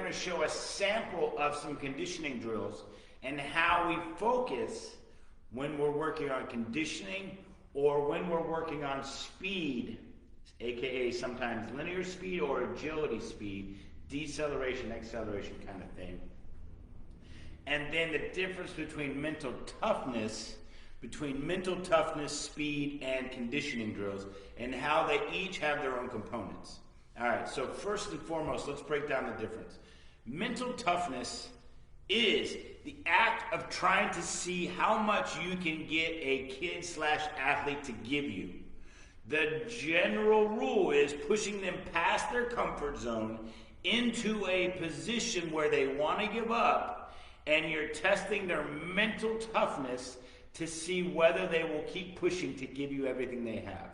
going to show a sample of some conditioning drills and how we focus when we're working on conditioning or when we're working on speed, aka sometimes linear speed or agility speed, deceleration, acceleration kind of thing. And then the difference between mental toughness, speed, and conditioning drills, and how they each have their own components. All right, so first and foremost, let's break down the difference. Mental toughness is the act of trying to see how much you can get a kid/athlete to give you. The general rule is pushing them past their comfort zone into a position where they want to give up, and you're testing their mental toughness to see whether they will keep pushing to give you everything they have.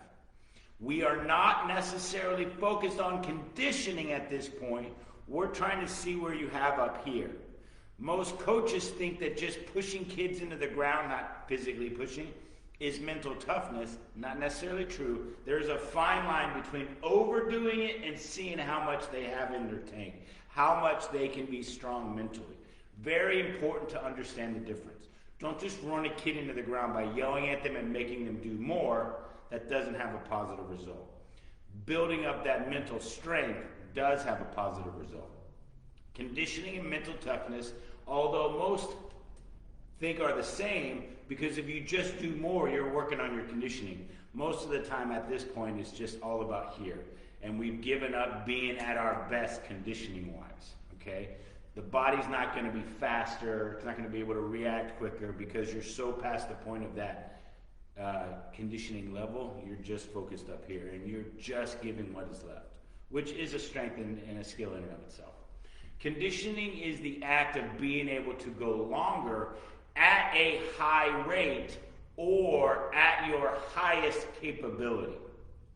We are not necessarily focused on conditioning at this point. We're trying to see where you have up here. Most coaches think that just pushing kids into the ground, not physically pushing, is mental toughness. Not necessarily true. There's a fine line between overdoing it and seeing how much they have in their tank, how much they can be strong mentally. Very important to understand the difference. Don't just run a kid into the ground by yelling at them and making them do more. That doesn't have a positive result. Building up that mental strength does have a positive result. Conditioning and mental toughness, although most think are the same, because if you just do more, you're working on your conditioning. Most of the time at this point, it's just all about here. And we've given up being at our best conditioning-wise, okay? The body's not going to be faster. It's not going to be able to react quicker because you're so past the point of that conditioning level. You're just focused up here, and you're just giving what is left, which is a strength and a skill in and of itself. Conditioning is the act of being able to go longer at a high rate or at your highest capability.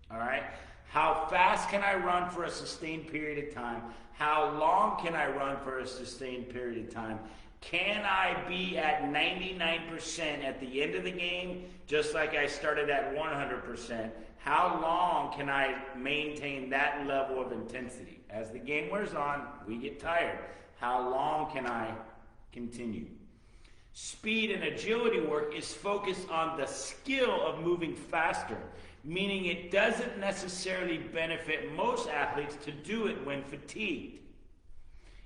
All right? How fast can I run for a sustained period of time? How long can I run for a sustained period of time? Can I be at 99% at the end of the game, just like I started at 100%? How long can I maintain that level of intensity? As the game wears on, we get tired. How long can I continue? Speed and agility work is focused on the skill of moving faster, meaning it doesn't necessarily benefit most athletes to do it when fatigued.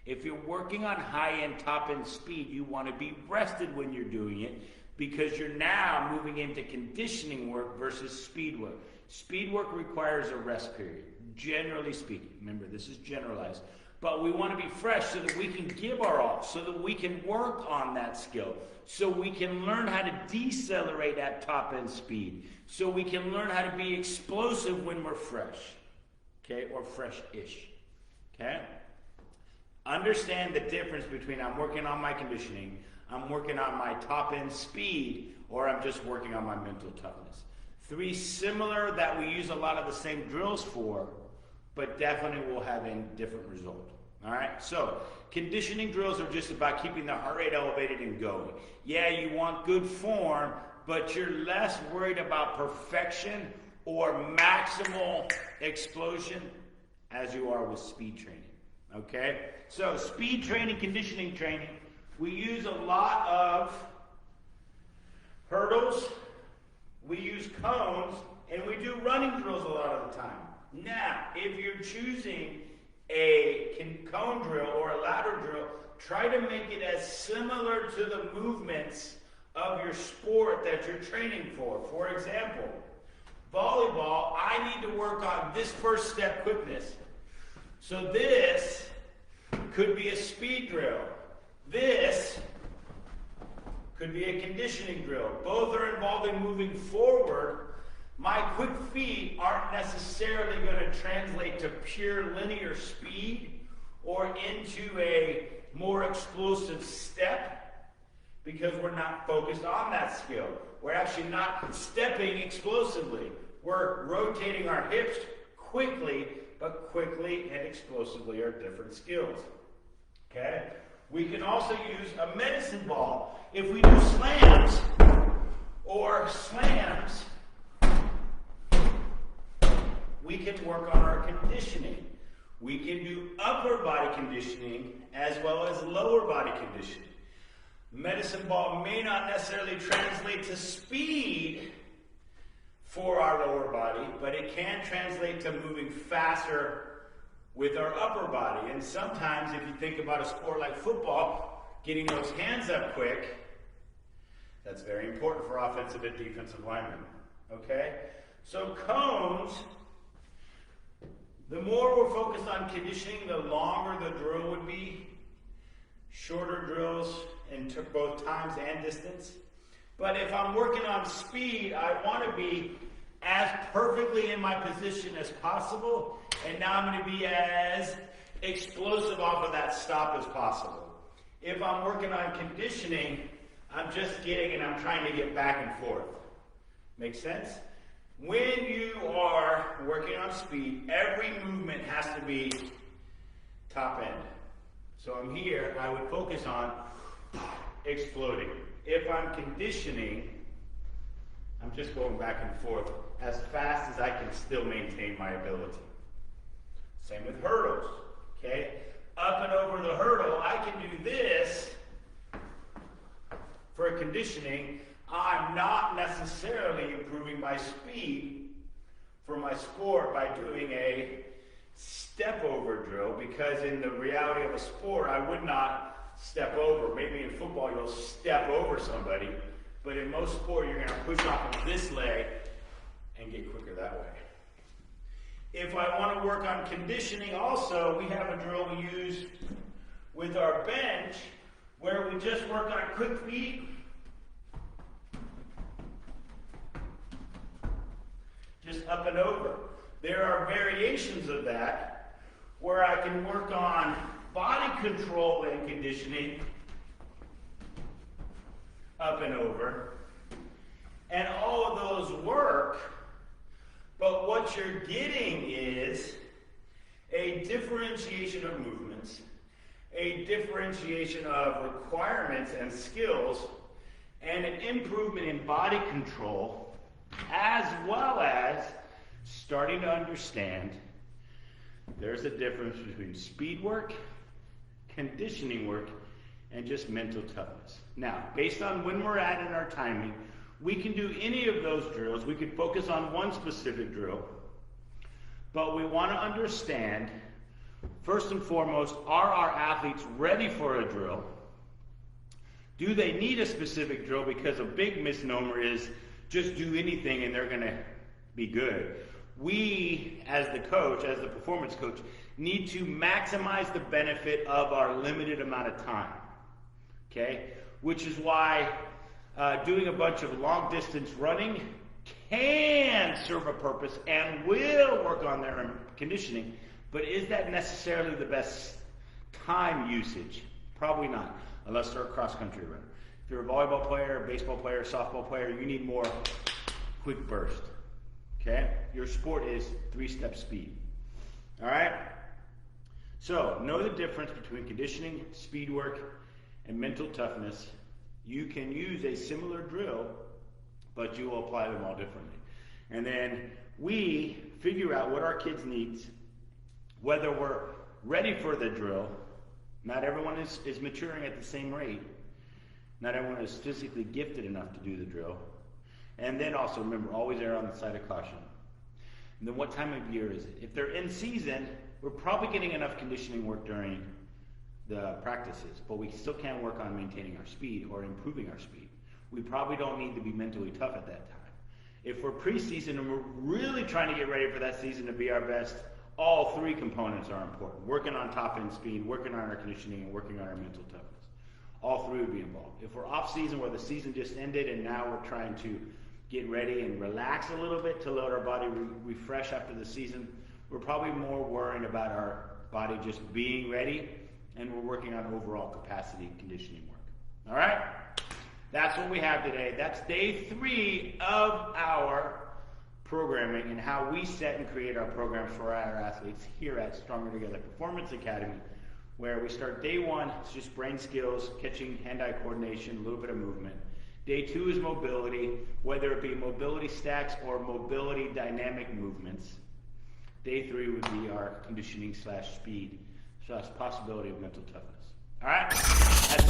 If you're working on high-end, top-end speed, you want to be rested when you're doing it because you're now moving into conditioning work versus speed work. Speed work requires a rest period, generally speaking. Remember, this is generalized. But we want to be fresh so that we can give our all, so that we can work on that skill, so we can learn how to decelerate at top-end speed, so we can learn how to be explosive when we're fresh, okay, or fresh-ish, okay? Understand the difference between I'm working on my conditioning, I'm working on my top-end speed, or I'm just working on my mental toughness. Three similar that we use a lot of the same drills for, but definitely will have a different result. All right, so conditioning drills are just about keeping the heart rate elevated and going. Yeah, you want good form, but you're less worried about perfection or maximal explosion as you are with speed training. Okay, so speed training, conditioning training, we use a lot of hurdles, we use cones, and we do running drills a lot of the time. Now, if you're choosing a cone drill or a ladder drill, try to make it as similar to the movements of your sport that you're training for. For example, volleyball, I need to work on this first step quickness. So this could be a speed drill. This could be a conditioning drill. Both are involving moving forward. My quick feet aren't necessarily going to translate to pure linear speed or into a more explosive step because we're not focused on that skill. We're actually not stepping explosively. We're rotating our hips quickly, but quickly and explosively are different skills. Okay? We can also use a medicine ball. If we do slams or slams, we can work on our conditioning. We can do upper body conditioning as well as lower body conditioning. Medicine ball may not necessarily translate to speed for our lower body, but it can translate to moving faster with our upper body. And sometimes, if you think about a sport like football, getting those hands up quick, that's very important for offensive and defensive linemen. Okay? So cones, the more we're focused on conditioning, the longer the drill would be. Shorter drills in both times and distance. But if I'm working on speed, I want to be as perfectly in my position as possible. And now I'm going to be as explosive off of that stop as possible. If I'm working on conditioning, I'm just getting and I'm trying to get back and forth. Make sense? When you are working on speed, every movement has to be top end. So I'm here, I would focus on exploding. If I'm conditioning, I'm just going back and forth as fast as I can still maintain my ability. Same with hurdles, okay? Up and over the hurdle, I can do this for conditioning. I'm not necessarily improving my speed for my sport by doing a step over drill, because in the reality of a sport, I would not step over. Maybe in football you'll step over somebody, but in most sport you're going to push off of this leg and get quicker that way. If I want to work on conditioning also, we have a drill we use with our bench where we just work on quick feet. Just up and over. There are variations of that where I can work on body control and conditioning, up and over, and all of those work, but what you're getting is a differentiation of movements, a differentiation of requirements and skills, and an improvement in body control, as well as starting to understand there's a difference between speed work, conditioning work, and just mental toughness. Now, based on when we're at in our timing, we can do any of those drills. We could focus on one specific drill, but we want to understand, first and foremost, are our athletes ready for a drill? Do they need a specific drill? Because a big misnomer is just do anything and they're going to be good. We, as the coach, as the performance coach, need to maximize the benefit of our limited amount of time, okay? Which is why doing a bunch of long distance running can serve a purpose and will work on their conditioning, but is that necessarily the best time usage? Probably not, unless they're a cross-country runner. If you're a volleyball player, baseball player, softball player, you need more quick burst, okay? Your sport is 3-step speed, all right? So, know the difference between conditioning, speed work, and mental toughness. You can use a similar drill, but you will apply them all differently. And then we figure out what our kids need, whether we're ready for the drill. Not everyone is maturing at the same rate. Not everyone is physically gifted enough to do the drill. And then also remember, always err on the side of caution. And then what time of year is it? If they're in season, we're probably getting enough conditioning work during the practices, but we still can't work on maintaining our speed or improving our speed. We probably don't need to be mentally tough at that time. If we're preseason and we're really trying to get ready for that season to be our best, all three components are important. Working on top end speed, working on our conditioning, and working on our mental toughness. All three would be involved. If we're off season where the season just ended and now we're trying to get ready and relax a little bit to let our body refresh after the season, we're probably more worrying about our body just being ready, and we're working on overall capacity conditioning work. All right? That's what we have today. That's day 3 of our programming and how we set and create our programs for our athletes here at Stronger Together Performance Academy, where we start day 1, it's just brain skills, catching, hand-eye coordination, a little bit of movement. Day 2 is mobility, whether it be mobility stacks or mobility dynamic movements. Day 3 would be our conditioning / speed / possibility of mental toughness. All right? That's